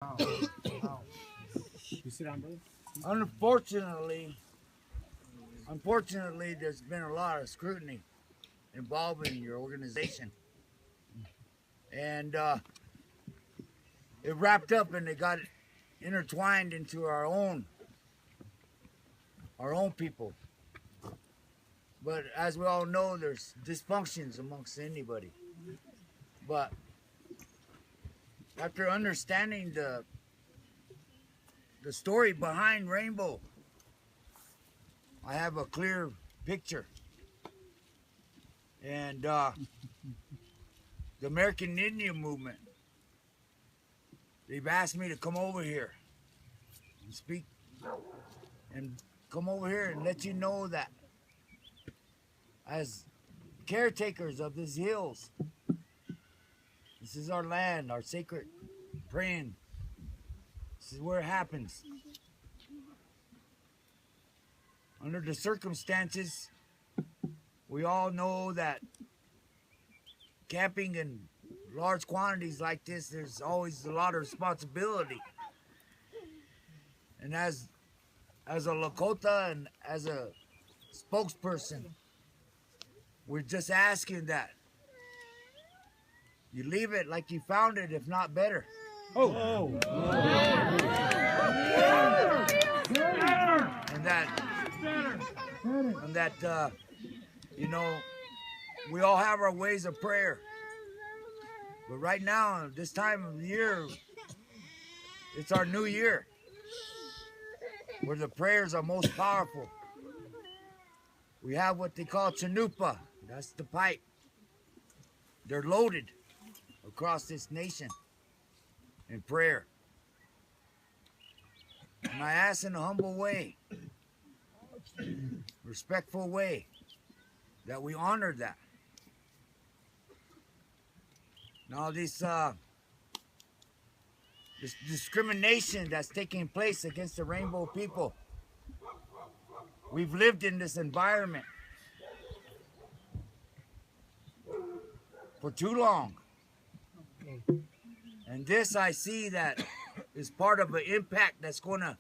You sit down, brother. Unfortunately, there's been a lot of scrutiny involving your organization, and it wrapped up and it got intertwined into our own people. But as we all know, there's dysfunctions amongst anybody. But after understanding the story behind Rainbow, I have a clear picture. And the American Indian movement, they've asked me to come over here and speak and come over here and let you know that as caretakers of these hills, this is our land, our sacred praying. This is where it happens. Under the circumstances, we all know that camping in large quantities like this, there's always a lot of responsibility. And as a Lakota and as a spokesperson, we're just asking that you leave it like you found it, if not better. And that you know, we all have our ways of prayer. But right now, this time of the year, it's our new year, where the prayers are most powerful. We have what they call chanupa. That's the pipe. They're loaded across this nation in prayer. And I ask in a humble way, respectful way, that we honor that. Now this discrimination that's taking place against the Rainbow people, we've lived in this environment for too long. And this I see that is part of an impact that's going to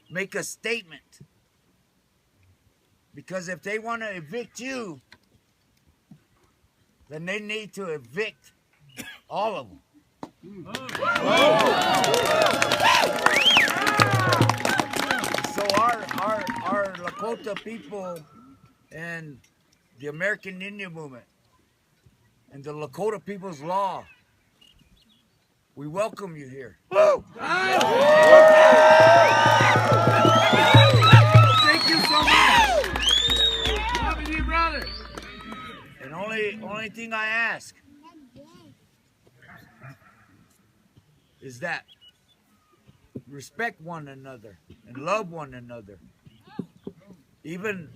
make a statement. Because if they want to evict you, then they need to evict all of them. So our Lakota people and the American Indian movement and the Lakota People's Law, we welcome you here. Thank you so much. Loving you, brother. And only thing I ask is that respect one another and love one another, even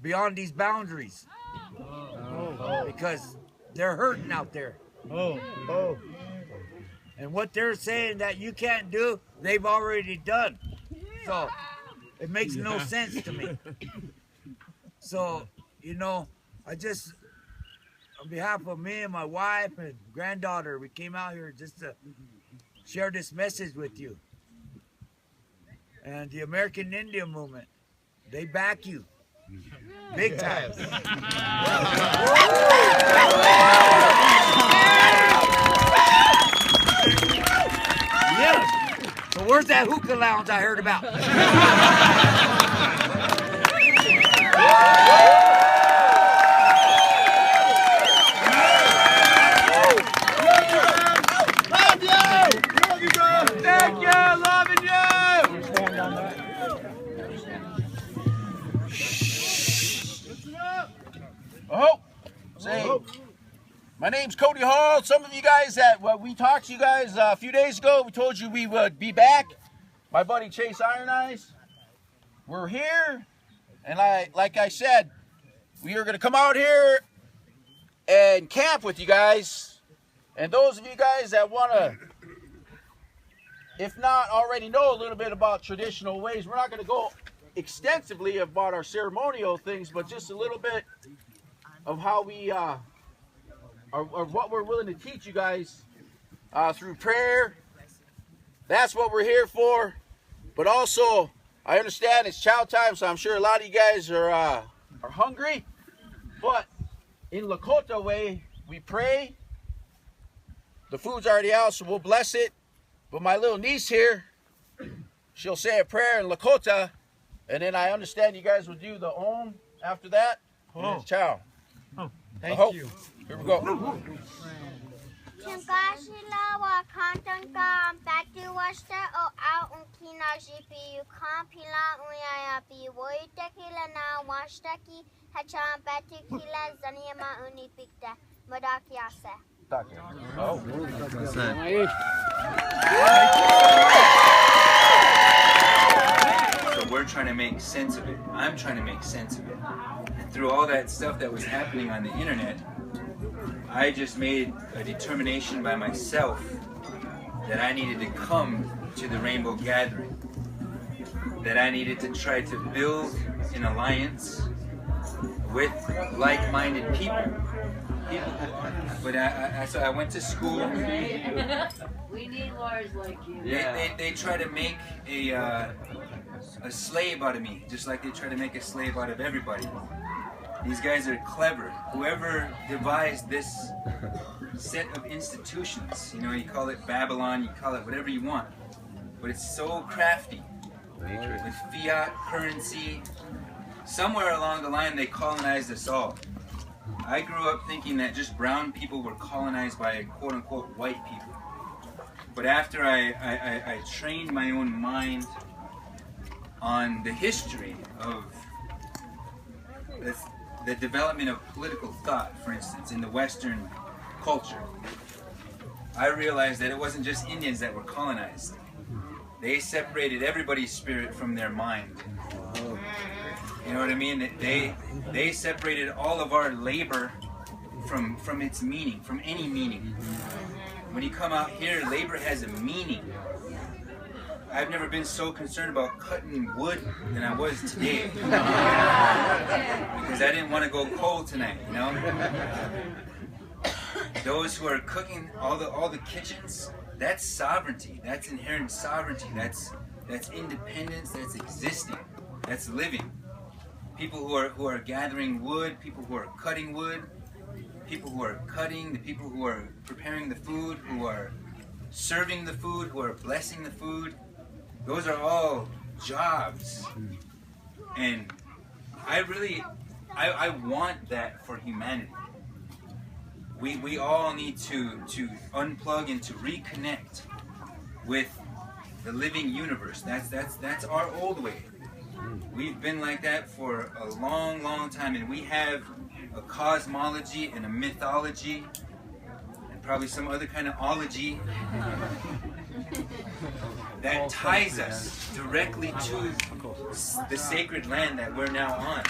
beyond these boundaries, because they're hurting out there. And what they're saying that you can't do, they've already done. So it makes no sense to me. So, you know, I just, on behalf of me and my wife and granddaughter, we came out here just to share this message with you. And the American Indian movement, they back you. Big time. Yes. So where's that hookah lounge I heard about? Thank you, loving you. Oh, say, my name's Cody Hall. Some of you guys we talked to you guys a few days ago. We told you we would be back. My buddy Chase Iron Eyes. We're here, and like I said, we are going to come out here and camp with you guys. And those of you guys that want to, if not already know a little bit about traditional ways, we're not going to go extensively about our ceremonial things, but just a little bit of how we or what we're willing to teach you guys through prayer That's what we're here for. But also, I understand it's chow time, so I'm sure a lot of you guys are hungry. But in Lakota way, we pray. The food's already out, so we'll bless it. But my little niece here, she'll say a prayer in Lakota, and then I understand you guys will do the Om after that. And it's chow. Oh, thank you. Here we go. Oh. So we're trying to make sense of it. I'm trying to make sense of it. And through all that stuff that was happening on the internet, I just made a determination by myself that I needed to come to the Rainbow Gathering. That I needed to try to build an alliance with like-minded people. But so I went to school. We need lawyers like you. They try to make a slave out of me, just like they try to make a slave out of everybody. These guys are clever. Whoever devised this set of institutions, you know, you call it Babylon, you call it whatever you want, but it's so crafty. With fiat currency, somewhere along the line they colonized us all. I grew up thinking that just brown people were colonized by quote-unquote white people. But after I trained my own mind on the history of the development of political thought, for instance, in the Western culture, I realized that it wasn't just Indians that were colonized. They separated everybody's spirit from their mind. You know what I mean? They separated all of our labor from its meaning, from any meaning. When you come out here, labor has a meaning. I've never been so concerned about cutting wood than I was today. Because I didn't want to go cold tonight, you know? Those who are cooking all the kitchens, that's sovereignty. That's inherent sovereignty. That's independence. That's existing. That's living. People who are gathering wood, people who are cutting wood, people who are cutting, the people who are preparing the food, who are serving the food, who are blessing the food. Those are all jobs. And I want that for humanity. We all need to unplug and to reconnect with the living universe. That's our old way. We've been like that for a long, long time, and we have a cosmology and a mythology and probably some other kind of ology that ties us directly to the sacred land that we're now on.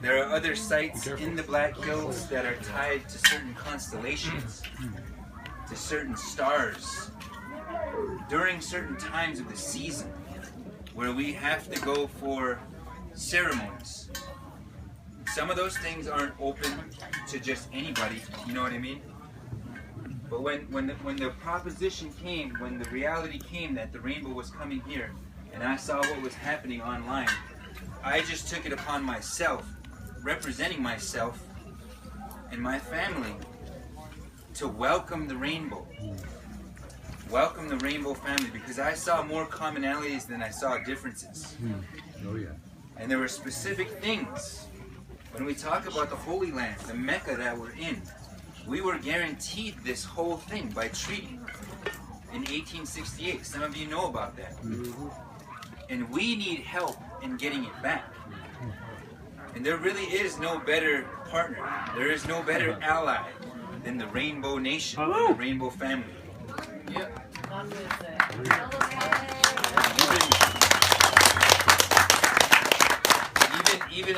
There are other sites in the Black Hills that are tied to certain constellations, to certain stars, during certain times of the season, where we have to go for ceremonies. Some of those things aren't open to just anybody, you know what I mean? But when the proposition came, when the reality came that the rainbow was coming here, and I saw what was happening online, I just took it upon myself, representing myself and my family, to welcome the rainbow. Welcome the rainbow family, because I saw more commonalities than I saw differences. Oh yeah. And there were specific things. When we talk about the Holy Land, the Mecca that we're in, we were guaranteed this whole thing by treaty in 1868. Some of you know about that. And we need help in getting it back. And there really is no better partner. There is no better ally than the Rainbow Nation, the Rainbow family. Yep. Even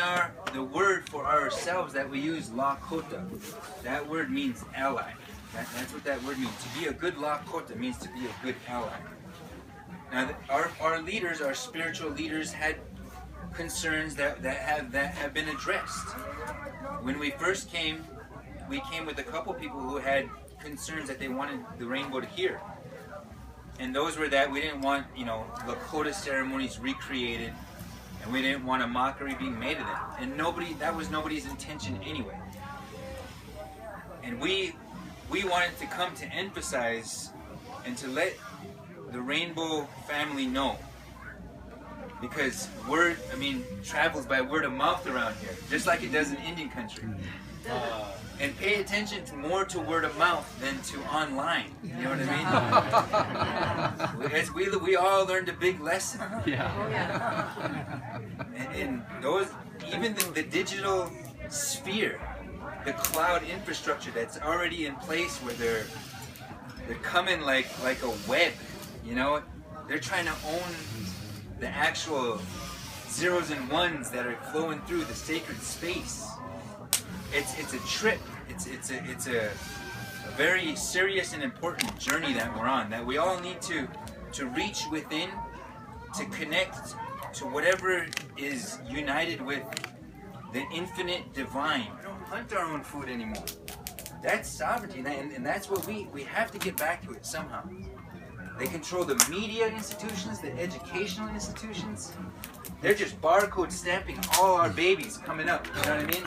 the word for ourselves that we use, Lakota, that word means ally. That's what that word means. To be a good Lakota means to be a good ally. Now, our leaders, our spiritual leaders, had concerns that have been addressed. When we first came, we came with a couple people who had concerns that they wanted the rainbow to hear. And those were that we didn't want, you know, Lakota ceremonies recreated, and we didn't want a mockery being made of them. And that was nobody's intention anyway. And we wanted to come to emphasize and to let the Rainbow family know, because word, I mean, travels by word of mouth around here, just like it does in Indian country. And pay attention more to word of mouth than to online. You know what I mean? As we all learned a big lesson. And those, even the digital sphere, the cloud infrastructure that's already in place, where they're coming like a web. You know, they're trying to own the actual zeros and ones that are flowing through the sacred space. It's a trip. It's a very serious and important journey that we're on, that we all need to reach within, to connect to whatever is united with the infinite divine. We don't hunt our own food anymore. That's sovereignty, and that's what we have to get back to it somehow. They control the media institutions, the educational institutions. They're just barcode stamping all our babies coming up, you know what I mean?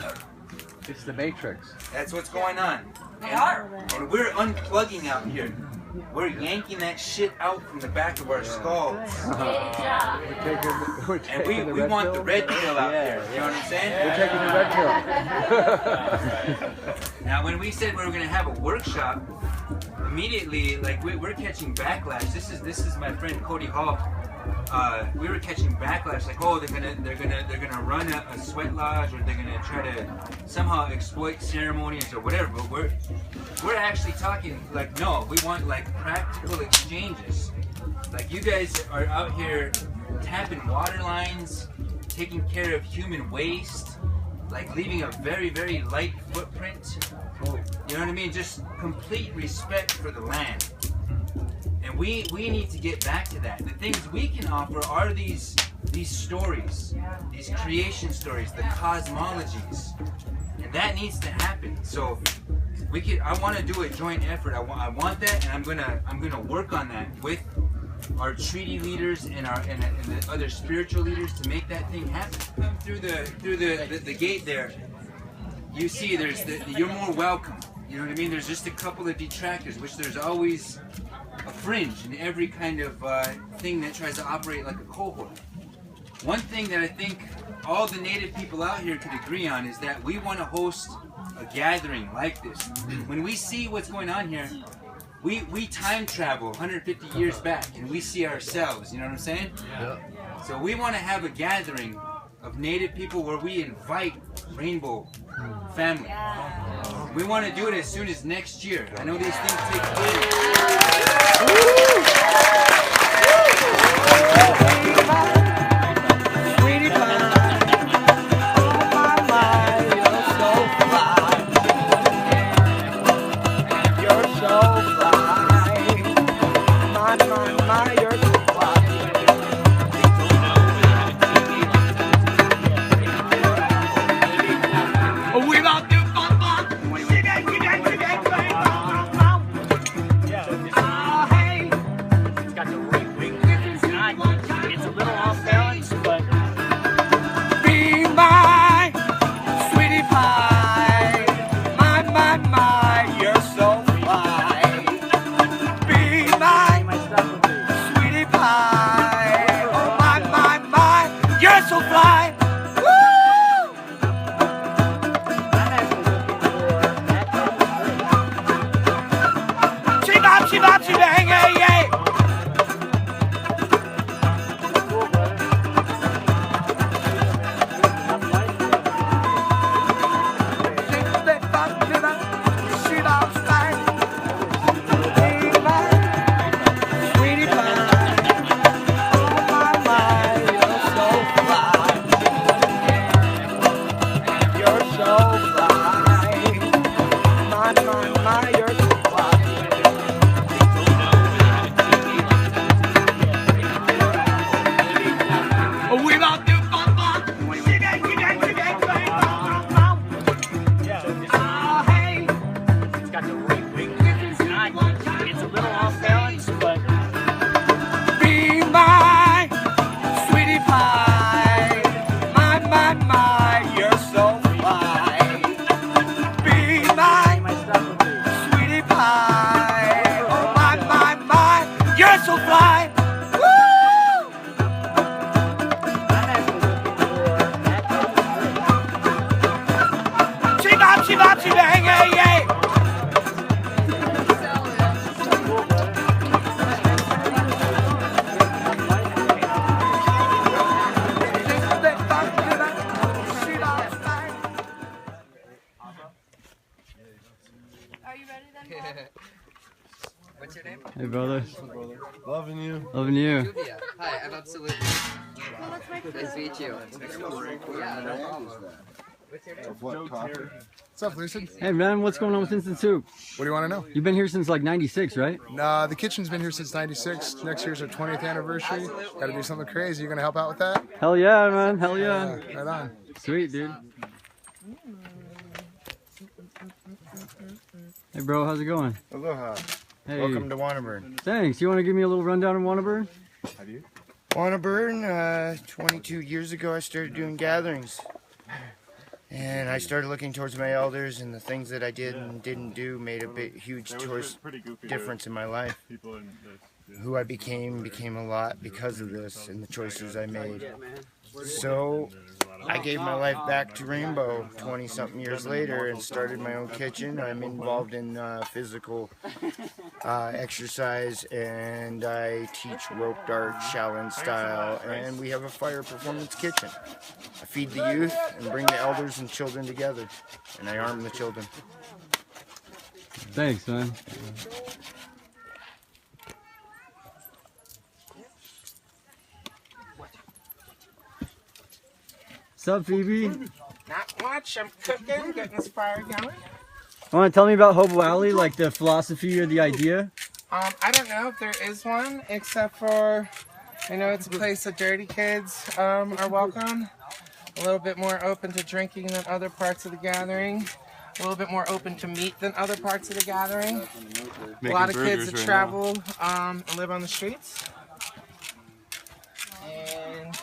It's the Matrix. That's what's going on. And we're unplugging out here. We're yanking that shit out from the back of our skulls. And we want the red pill out there. You know what I'm saying? We're taking the red pill. Now, when we said we were going to have a workshop, immediately, like, we're catching backlash. This is my friend Cody Hall. We were catching backlash, like, oh, they're gonna run a sweat lodge, or they're gonna try to somehow exploit ceremonies or whatever. But we're actually talking, like, no, we want like practical exchanges. Like, you guys are out here tapping water lines, taking care of human waste, like leaving a very, very light footprint. You know what I mean? Just complete respect for the land. And we need to get back to that. The things we can offer are these stories, these creation stories, the cosmologies, and that needs to happen. So I want to do a joint effort. I want that, and I'm gonna work on that with our treaty leaders and the other spiritual leaders to make that thing happen. Come through the gate there. You see, you're more welcome. You know what I mean? There's just a couple of detractors, which there's always a fringe in every kind of thing that tries to operate like a cohort. One thing that I think all the native people out here could agree on is that we want to host a gathering like this. When we see what's going on here, we time travel 150 years back and we see ourselves, you know what I'm saying? Yeah. So we want to have a gathering of native people where we invite Rainbow family. Yeah. We want to do it as soon as next year. I know these things take years. Sweetie pie, oh my, you're so fly. You're so fly. My, you're so fly. We love you, Papa. It's a little off balance, but Be my sweetie pie. My, you're so fly. Be my sweetie so fly. Woo! She-bop, she-bop, she-bang, hey, hey. Are you ready then? What's your name? Hey, brother. Loving you. Loving you. Julia. Hi, I'm absolutely. Nice to meet you. Yeah, no problem. What's your name? What's up, Lucid? Hey, man, what's going on with Instant Soup? What do you want to know? You've been here since like 96, right? Nah, the kitchen's been here since 96. Next year's our 20th anniversary. Got to do something crazy. You gonna help out with that? Hell yeah, man. Hell yeah. Right on. Sweet, dude. Hey, bro, how's it going? Aloha. Hey. Welcome to Wannaburn. Thanks. You want to give me a little rundown on Wannaburn? Wannaburn, 22 years ago I started doing gatherings. And I started looking towards my elders, and the things that I did and didn't do made a huge difference in my life. Who I became a lot because of this and the choices I made. So I gave my life back to Rainbow 20-something years later and started my own kitchen. I'm involved in physical exercise, and I teach rope dart, Shaolin style, and we have a fire performance kitchen. I feed the youth and bring the elders and children together, and I arm the children. Thanks, man. What's up, Phoebe? Not much. I'm cooking, getting this fire going. Want to tell me about Hobo Alley, like the philosophy or the idea? I don't know if there is one, except for I know it's a place that dirty kids are welcome. A little bit more open to drinking than other parts of the gathering. A little bit more open to meat than other parts of the gathering. A lot of kids that travel and live on the streets. And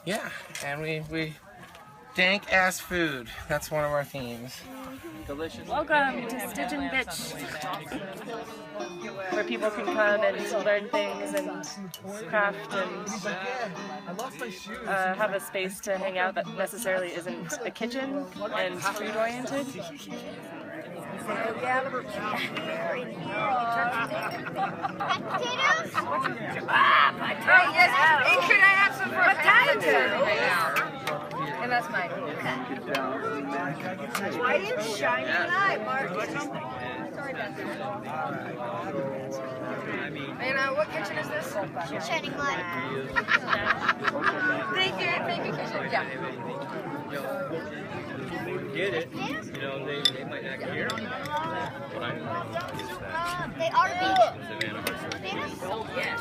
yeah, and we dank ass food. That's one of our themes. Delicious. Welcome to Stitch and Bitch, where people can come and learn things and craft and have a space to hang out that necessarily isn't a kitchen and food oriented. Could I have some potatoes? And that's mine. Why are you shining an eye, Mark? Sorry about that. And what kitchen is this? Shining light. Thank you, kitchen. Yeah. Get it, you know, they might not care. They are big. Yes.